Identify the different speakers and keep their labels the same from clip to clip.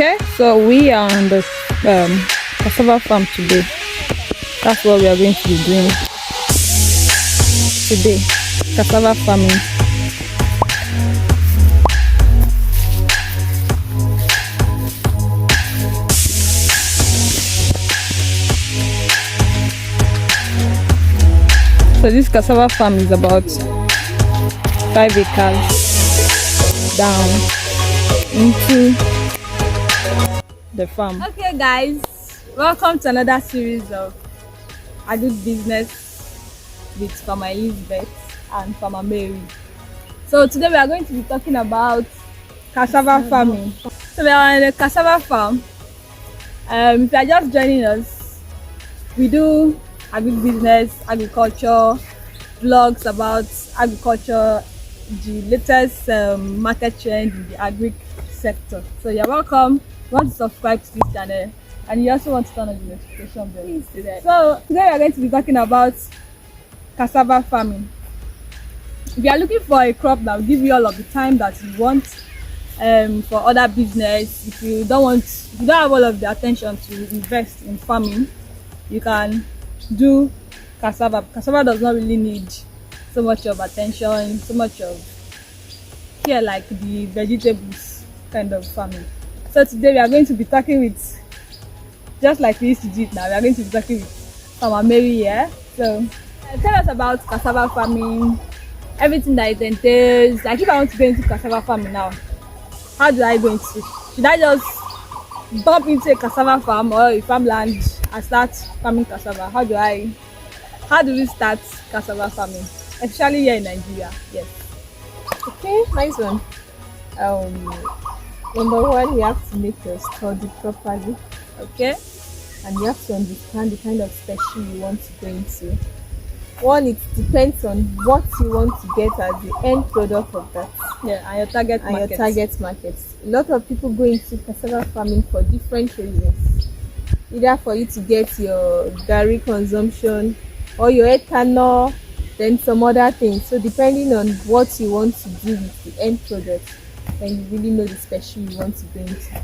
Speaker 1: Okay, so we are on the cassava farm today. That's what we are going to be doing today. Cassava farming. So this cassava farm is about 5 acres down into the farm. Okay guys, welcome to another series of Adult Business with Farmer Elizabeth and Farmer Mary. So today we are going to be talking about cassava farming. So we are on a cassava farm. If you are just joining us, we do agri business, agriculture, vlogs about agriculture, the latest market trend in the agri sector. So you're welcome. You want to subscribe to this channel and you also want to turn on the notification bell. Please do that. So today we are going to be talking about cassava farming. If you are looking for a crop that will give you all of the time that you want for other business, if you don't have all of the attention to invest in farming, you can do cassava. Cassava does not really need so much of attention, so much of care like the vegetables kind of farming. So today we are going to be talking with, just like we used to do it now, we are going to be talking with Farmer Mary here. So tell us about cassava farming, everything that it entails. Like if I want to go into cassava farming now, how do I go into? Should I just bump into a cassava farm or a farmland and start farming cassava? How do we start cassava farming, especially here in Nigeria? Yes.
Speaker 2: Okay, nice one. Number one, you have to make your study properly.
Speaker 1: Okay.
Speaker 2: And you have to understand the kind of special you want to go into. One, it depends on what you want to get as the end product of that.
Speaker 1: Yeah, and your target market.
Speaker 2: A lot of people go into cassava farming for different reasons. Either for you to get your dairy consumption or your ethanol, then some other things. So depending on what you want to do with the end product, then you really know the special you want to go into.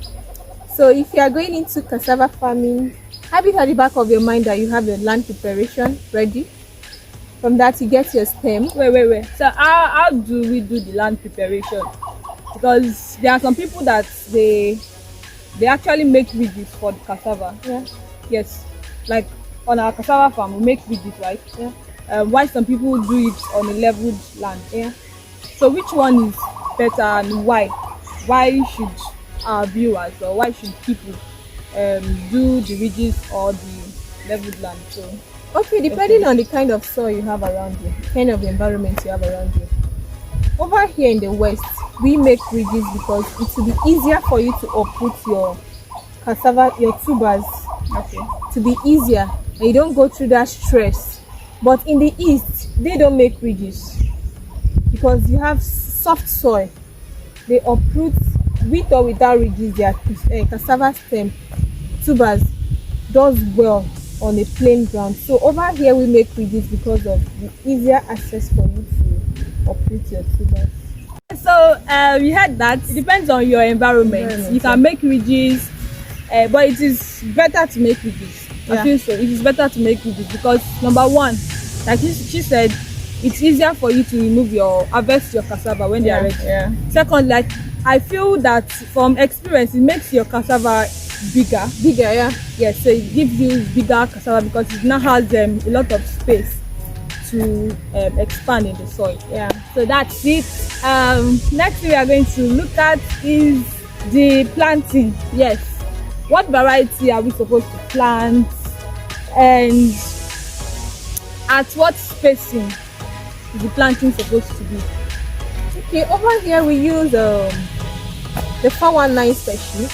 Speaker 2: So if you are going into cassava farming, have it at the back of your mind that you have your land preparation ready. From that you get your stem.
Speaker 1: Wait. So how do we do the land preparation? Because there are some people that they actually make ridges for the cassava.
Speaker 2: Yeah.
Speaker 1: Yes. Like on our cassava farm we make ridges, right?
Speaker 2: Yeah.
Speaker 1: Why some people do it on a leveled land?
Speaker 2: Yeah.
Speaker 1: So which one is better and why? Why should our viewers or why should people do the ridges or the leveled land? So
Speaker 2: okay, depending on the kind of soil you have around you, the kind of environment you have around you. Over here in the west, we make ridges because it will be easier for you to uproot your cassava, your tubers.
Speaker 1: okay.
Speaker 2: To be easier and you don't go through that stress. But in the east, they don't make ridges because you have soft soil. They uproot with or without ridges. Their cassava stem tubers does well on a plain ground. So over here we make ridges because of the easier access for you to uproot your tubers.
Speaker 1: So you heard that it depends on your environment. You can make ridges, but it is better to make ridges.
Speaker 2: Yeah.
Speaker 1: I feel so. It is better to make ridges because number one, like she said, it's easier for you to harvest your cassava when they are ready.
Speaker 2: Yeah.
Speaker 1: Second, like I feel that from experience, it makes your cassava bigger.
Speaker 2: Yeah.
Speaker 1: Yes, so it gives you bigger cassava because it now has a lot of space to expand in the soil.
Speaker 2: Yeah.
Speaker 1: So that's it. Next thing we are going to look at is the planting. Yes. What variety are we supposed to plant and at what spacing is the planting supposed to be?
Speaker 2: Okay, over here we use the 419 special.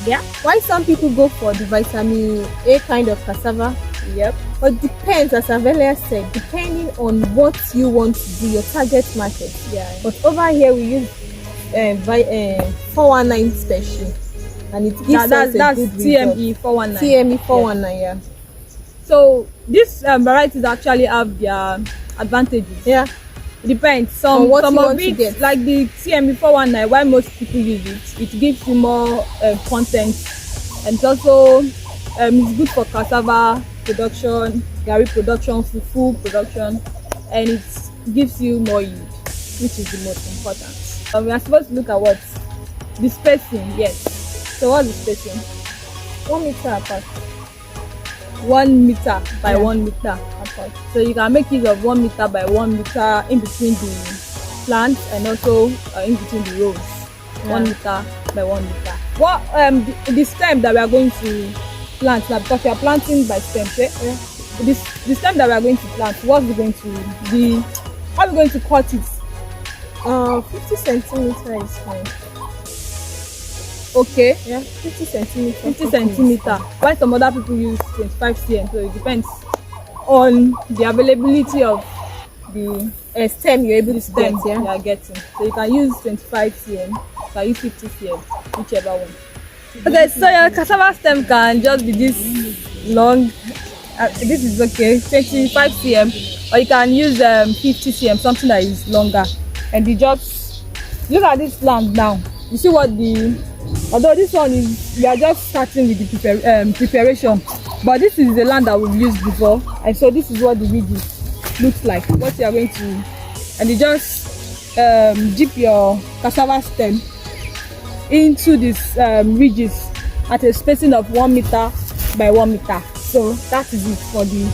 Speaker 1: Yeah.
Speaker 2: Why some people go for the vitamin A kind of cassava?
Speaker 1: Yep.
Speaker 2: But depends, as Avelia said, depending on what you want to do, your target market.
Speaker 1: Yeah.
Speaker 2: But over here we use 419 special, and it gives us a good
Speaker 1: TME 419.
Speaker 2: TME 419, yeah.
Speaker 1: So these varieties actually have their advantages.
Speaker 2: Yeah.
Speaker 1: It depends.
Speaker 2: On what
Speaker 1: Some
Speaker 2: you
Speaker 1: of
Speaker 2: want to
Speaker 1: it,
Speaker 2: get.
Speaker 1: like the TM419, why most people use it, it gives you more content, and it's also it's good for cassava production, garri production, fufu production, and it gives you more yield, which is the most important. We are supposed to look at what the spacing. Yes. So what's the spacing?
Speaker 2: 1 meter apart.
Speaker 1: 1 meter by
Speaker 2: Yeah.
Speaker 1: 1 meter apart. So you can make use of 1 meter by 1 meter in between the plants and also in between the rows.
Speaker 2: Yeah.
Speaker 1: 1 meter by 1 meter. What the stem that we are going to plant now, because we are planting by stem, okay?
Speaker 2: Yeah.
Speaker 1: The stem that we are going to plant, what's it going to be? How are we going to cut it?
Speaker 2: 50 centimeter is fine.
Speaker 1: Okay.
Speaker 2: Yeah, 50 centimeter.
Speaker 1: 50 centimeter. Why some other people use 25 cm, so it depends on the availability of the
Speaker 2: Stem you're able to
Speaker 1: stem
Speaker 2: get, yeah.
Speaker 1: you are getting. So you can use 25 cm, you can use 50 cm, whichever one. Okay, so your cassava stem can just be this long. This is okay, 25 cm, or you can use 50 cm, something that is longer. And you just look at this plant now. You see what although this one is, we are just starting with the preparation, but this is the land that we've used before, and so this is what the ridges looks like. What you are going to, and you just dip your cassava stem into these ridges at a spacing of 1 meter by 1 meter. So that is it for the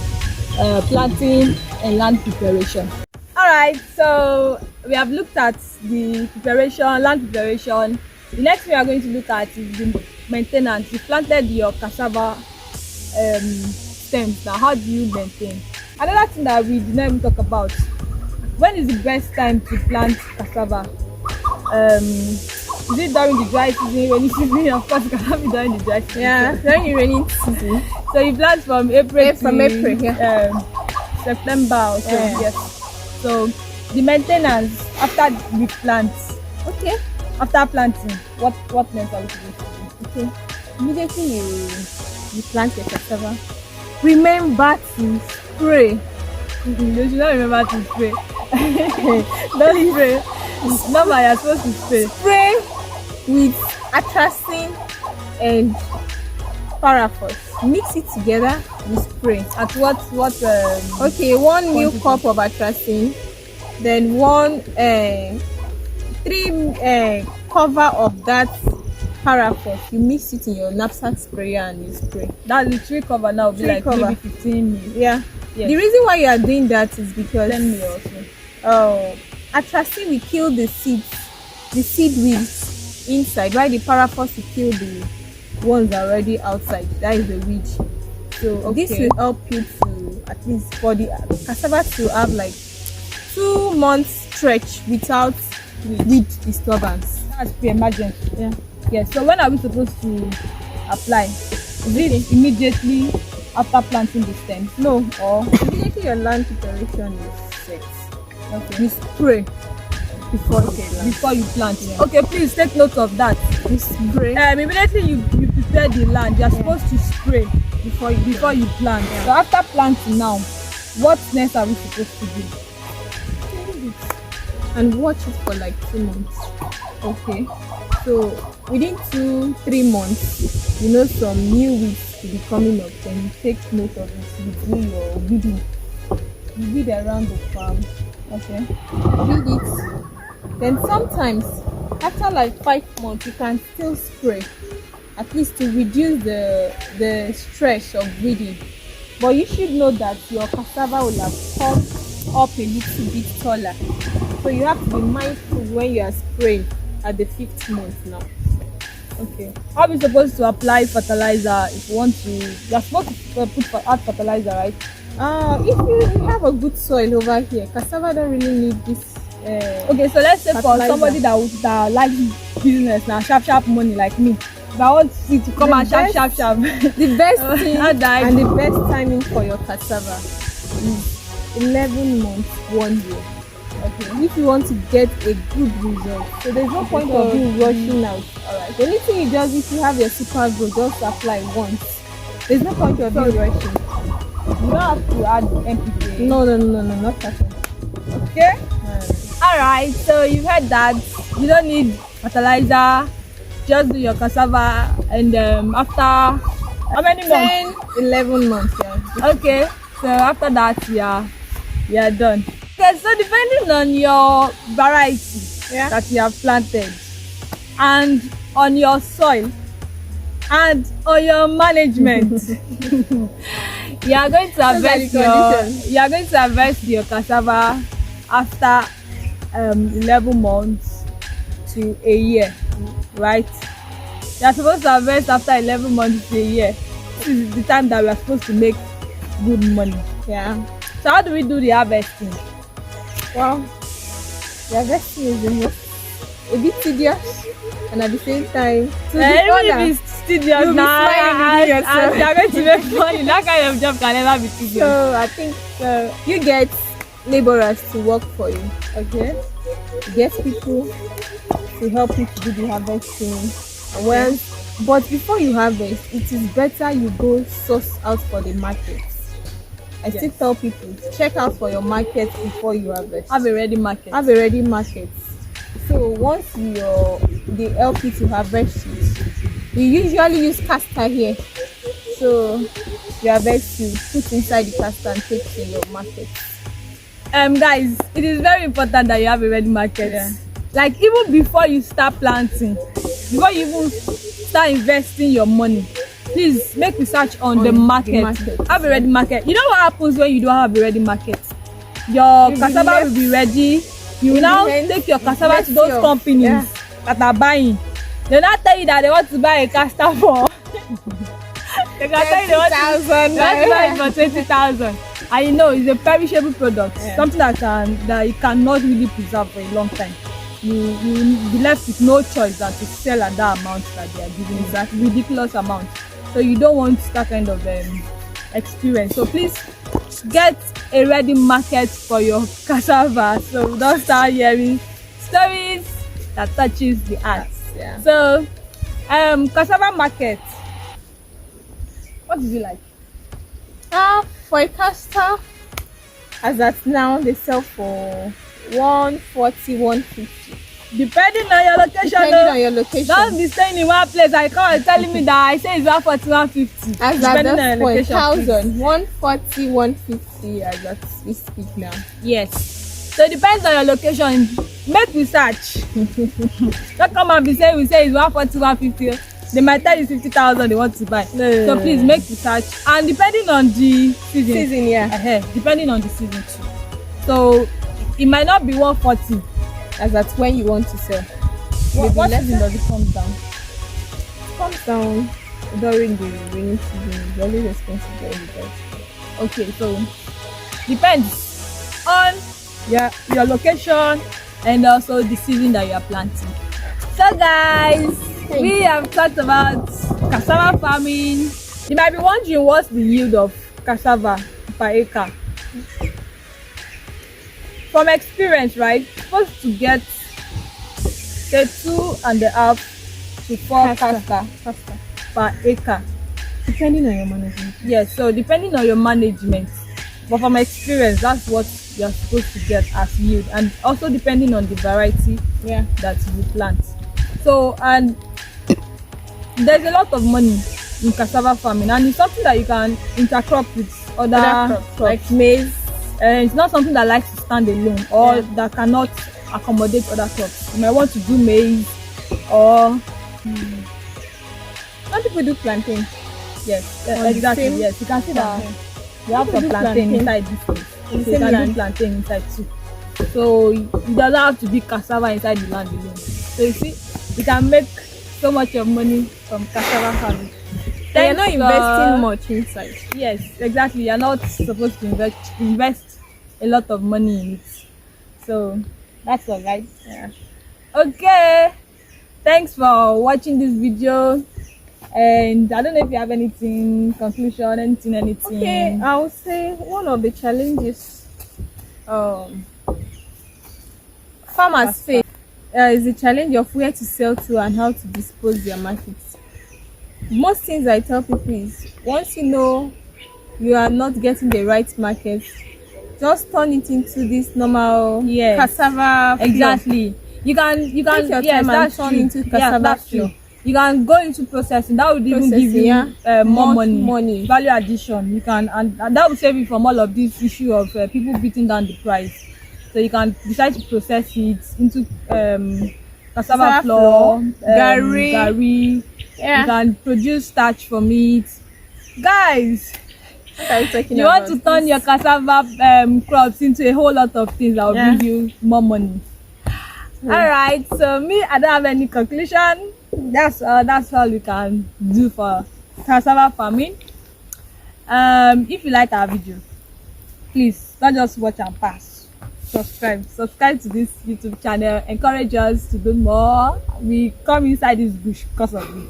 Speaker 1: planting and land preparation. All right, so we have looked at the preparation, land preparation. The next thing we are going to look at is the maintenance. You planted your cassava stems. Now, how do you maintain? Another thing that we did not even talk about: when is the best time to plant cassava? Is it during the dry season, rainy season? Of course, it cannot be during the dry season.
Speaker 2: Yeah, during the rainy season.
Speaker 1: So you plant from April to
Speaker 2: yeah.
Speaker 1: September or so.
Speaker 2: Yeah.
Speaker 1: Yes. So the maintenance after we plant.
Speaker 2: Okay.
Speaker 1: After planting, what next are we supposed to do?
Speaker 2: Okay. Immediately you plant your cassava, remember to spray.
Speaker 1: You should not remember to spray. Don't spray. Normal, you're supposed to spray.
Speaker 2: Spray with atrazine and paraffos. Mix it together, you spray.
Speaker 1: At what
Speaker 2: Okay, 1 new cup of atrazine, then 3 cover of that paraffos. You mix it in your knapsack sprayer and you spray.
Speaker 1: That's the 3 cover now, will be like
Speaker 2: cover.
Speaker 1: maybe 15 mil.
Speaker 2: Yeah.
Speaker 1: Yes.
Speaker 2: The reason why you are doing that is because
Speaker 1: 10 mil also.
Speaker 2: atrazine will kill the seed weeds inside, while the paraffos will kill the ones already outside. That is the weed. So this will help you to, at least for the cassava, to have like 2 months stretch without weed disturbance.
Speaker 1: That's pre-emergency.
Speaker 2: Yeah.
Speaker 1: Yes. So when are we supposed to apply? Is it immediately after planting the stems?
Speaker 2: No.
Speaker 1: Or
Speaker 2: Immediately your land preparation is set.
Speaker 1: okay.
Speaker 2: You spray before
Speaker 1: Before you plant.
Speaker 2: Yeah.
Speaker 1: Okay, please take note of that.
Speaker 2: you spray
Speaker 1: Immediately you prepare the land, you are supposed to spray
Speaker 2: before
Speaker 1: you plant.
Speaker 2: Yeah.
Speaker 1: So after planting now, what next are we supposed to do?
Speaker 2: and watch it for like 2 months.
Speaker 1: Okay.
Speaker 2: So within 2-3 months, you know some new weeds will be coming up. Then you take note of it. You do your weeding. You weed around the farm.
Speaker 1: Okay.
Speaker 2: Weed it. Then sometimes after like 5 months, you can still spray, at least to reduce the stress of weeding. But you should know that your cassava will have come up a little bit taller. So you have to be mindful when you are spraying at the 5th month now.
Speaker 1: Okay. How are we supposed to apply fertilizer if you want to? You're supposed to add fertilizer, right?
Speaker 2: If you have a good soil over here, cassava don't really need this.
Speaker 1: Okay, so let's say for somebody that likes business now, sharp money like me, that wants it to come out sharp.
Speaker 2: The best thing
Speaker 1: and
Speaker 2: the best timing for your cassava is 11 months, 1 year. Okay. If you want to get a good result, so there's no point of you rushing out. Alright. The only thing you just, if you have your super grow, just apply once. There's no point of you rushing.
Speaker 1: You don't have to add NPK.
Speaker 2: No, not at all.
Speaker 1: Okay. All right. So you've heard that you don't need fertilizer. Just do your cassava, and after how many months?
Speaker 2: 10-11 months. Yeah.
Speaker 1: Okay. So after that, you're done. Okay. So depending on your variety that you have planted, and on your soil, and on your management, you are going to harvest your cassava after 11 months to a year, right? You are supposed to harvest after 11 months to a year. This is the time that we are supposed to make good money.
Speaker 2: Yeah.
Speaker 1: So how do we do the harvesting?
Speaker 2: Well, the harvesting is a bit tedious, and at the same time,
Speaker 1: even if it's tedious now, and you are going to make money, that kind of job can never be tedious.
Speaker 2: So I think you get laborers to work for you.
Speaker 1: Okay.
Speaker 2: You get people to help you to do the harvesting. Well, but before you harvest, it is better you go source out for the market. I still tell people, check out for your market before you harvest.
Speaker 1: Have a ready market.
Speaker 2: Have a ready market. So once they help you to harvest it, we usually use castor here. So you harvest, you put inside the castor and take to your market.
Speaker 1: Guys, it is very important that you have a ready market.
Speaker 2: Yeah.
Speaker 1: Like even before you start planting, before you even start investing your money, please make research on the market. Have a ready market. You know what happens when you don't have a ready market? Your cassava will be ready. You will now take your cassava to those companies that are buying. They will not tell you that they want to buy a castor for they can tell you they want to buy it for 20,000. And you know it's a perishable product, something that you cannot really preserve for a long time. You will be left with no choice than to sell at that amount that they are giving. It's that ridiculous amount. So you don't want that kind of experience. So please get a ready market for your cassava, so don't start hearing stories that touches the heart.
Speaker 2: Yeah.
Speaker 1: So cassava market, what did you like?
Speaker 2: For a castor, as at now, they sell for 140, 150.
Speaker 1: Depending on your location. Don't be staying in one place. I call telling me that I say it's 140, 150.
Speaker 2: As at that point, 140, 150 as that we speak now.
Speaker 1: Yes. So it depends on your location. Make research. Don't come and be saying we say it's 140, 150. They might tell you 50,000 they want to buy. No. So please make research. And depending on the season, depending on the season too. So it might not be 140
Speaker 2: as that's when you want to sell.
Speaker 1: What season does it come down?
Speaker 2: It comes down during the rainy season. It's always expensive during the dry season.
Speaker 1: Okay, so depends on your location and also the season that you are planting. So guys, we have talked about cassava farming. You might be wondering what's the yield of cassava per acre. From experience, right, you're supposed to get say 2.5 to 4 castor per acre,
Speaker 2: depending on your management.
Speaker 1: Yes, so depending on your management, but from experience, that's what you're supposed to get as yield, and also depending on the variety that you plant. So, and there's a lot of money in cassava farming, and it's something that you can intercrop with other crops like maize. It's not something that likes to stand alone or that cannot accommodate other crops. You might want to do maize or
Speaker 2: some people do plantain.
Speaker 1: Yes, exactly. Yes, you can see that you have some plantain inside this place. So you can do plantain inside too. So it doesn't have to be cassava inside the land alone. So you see, you can make so much of money from cassava farming.
Speaker 2: You're not investing much inside.
Speaker 1: Yes, exactly. You're not supposed to invest a lot of money in it. So that's all right. Yeah. Okay. Thanks for watching this video. And I don't know if you have anything, conclusion, anything.
Speaker 2: Okay, I would say one of the challenges farmers face is the challenge of where to sell to and how to dispose their markets. Most things I tell people is once you know you are not getting the right market, just turn it into this normal cassava flour.
Speaker 1: Exactly. You can
Speaker 2: Take your
Speaker 1: yes,
Speaker 2: time and
Speaker 1: that's
Speaker 2: turn
Speaker 1: true.
Speaker 2: into
Speaker 1: Yeah,
Speaker 2: cassava
Speaker 1: that's
Speaker 2: flour.
Speaker 1: true. You can go into processing. That would even give you more money, value addition. You can, and that will save you from all of this issue of people beating down the price. So you can decide to process it into cassava flour, gari.
Speaker 2: Yeah.
Speaker 1: You can produce starch from it, guys.
Speaker 2: What are you talking
Speaker 1: You
Speaker 2: about?
Speaker 1: want to turn your cassava crops into a whole lot of things that will bring you more money. All right, so me, I don't have any conclusion. That's all we can do for cassava farming. If you like our video, please don't just watch and pass. Subscribe to this YouTube channel. Encourage us to do more. We come inside this bush because of you.